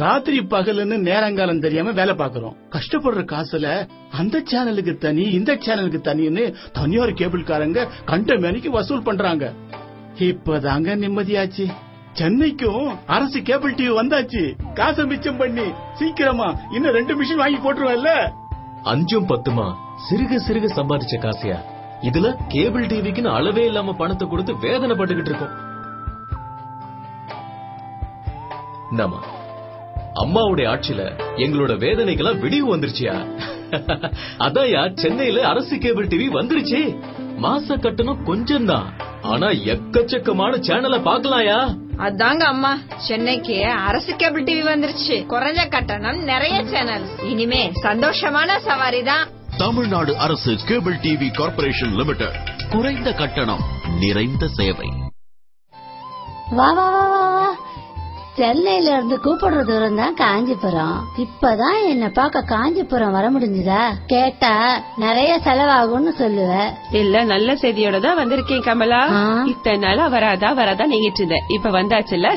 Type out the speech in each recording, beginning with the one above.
ராத்திரி பகலுன்னு நேரங்காலம் தெரியாம வேலை பாக்குறோம். கஷ்டப்படுற காசுல அந்த சேனலுக்கு தனி இந்த சேனலுக்கு தனின்னு தனியார் கேபிள்காரங்க கண்ட மேனிக்கு வசூல் பண்றாங்க. இப்பதாங்க நிம்மதியாச்சு. சென்னைக்கும் அரசு கேபிள் டிவி வந்தாச்சு. காசை மிச்சம் பண்ணி சீக்கிரமா இன்னும் 2 மிஷின் வாங்கி போட்டுருவல்ல. 5ம் 10மா சிறுக சிறுக சம்பாதிச்ச காசியா. இதுல கேபிள் டிவிக்குன்னு அளவே இல்லாம பணத்தை கொடுத்து வேதனை பட்டுக்கிட்டு இருக்கோம். நம்ம அம்மாவுடைய ஆட்சியில எங்களோட வேதனைக்கெல்லாம் விடிவு வந்துருச்சியா. அதாயா சென்னையில அரசு கேபிள் டிவி வந்துருச்சு. மாச கட்டணம் கொஞ்சம் தான், ஆனா எக்கச்சக்கமான சேனலை பாக்கலாயா. அதாங்க அம்மா, சென்னைக்கு அரசு கேபிள் டிவி வந்துருச்சு. குறைஞ்ச கட்டணம், நிறைய சேனல். இனிமே சந்தோஷமான சவாரி தான். தமிழ்நாடு அரசு கேபிள் டிவி கார்ப்பரேஷன் லிமிடெட். குறைந்த கட்டணம், நிறைந்த சேவை. வா வா வா வா, சென்னையில இருந்து கூப்பிடுற தூரம் தான் காஞ்சிபுரம். இப்பதான் என்ன பார்க்க காஞ்சிபுரம் வர முடிஞ்சதா? கேட்டா நிறைய செலவாகும்னு சொல்லுவ. இல்ல, நல்ல செய்தியோட தான் வந்திருக்கேன் கமலா. இத்தனை நாளா வராதா நீங்கிட்டு இருந்தேன். இப்ப வந்தாச்சுல.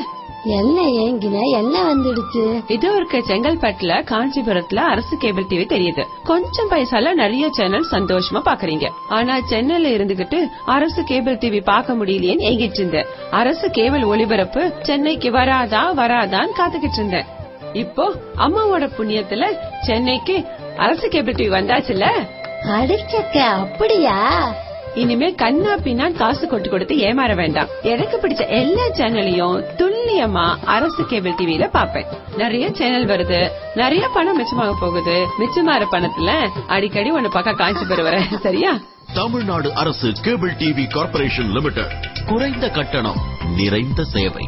என்ன ஏங்கின, என்ன வந்துடுச்சு? இது இருக்க செங்கல்பட்டுல காஞ்சிபுரத்துல அரசு கேபிள் டிவி தெரியுது. கொஞ்சம் பைசால நிறைய சேனல் சந்தோஷமா பாக்குறீங்க. ஆனா சென்னையில இருந்துகிட்டு அரசு கேபிள் டிவி பாக்க முடியலையேன்னு ஏங்கிட்டு இருந்தேன். அரசு கேபிள் ஒளிபரப்பு சென்னைக்கு வராதான்னு காத்துக்கிட்டு இருந்தேன். இப்போ அம்மாவோட புண்ணியத்துல சென்னைக்கு அரசு கேபிள் டிவி வந்தாச்சுல. அடிச்சக்க, அப்படியா? இனிமே கண்ணா பின்னா காசு கொடுத்து ஏமாற வேண்டாம். எனக்கு பிடிச்ச எல்லா சேனலையும் துல்லியமா அரசு கேபிள் டிவில பாப்பேன். நிறைய சேனல் வருது, நிறைய பணம் மிச்சமாக போகுது. மிச்சமாற பணத்துல அடிக்கடி ஒன்னு பார்க்க காஞ்சிபுரம் வரேன். சரியா? தமிழ்நாடு அரசு கேபிள் டிவி கார்ப்பரேஷன் லிமிடெட். குறைந்த கட்டணம், நிறைந்த சேவை.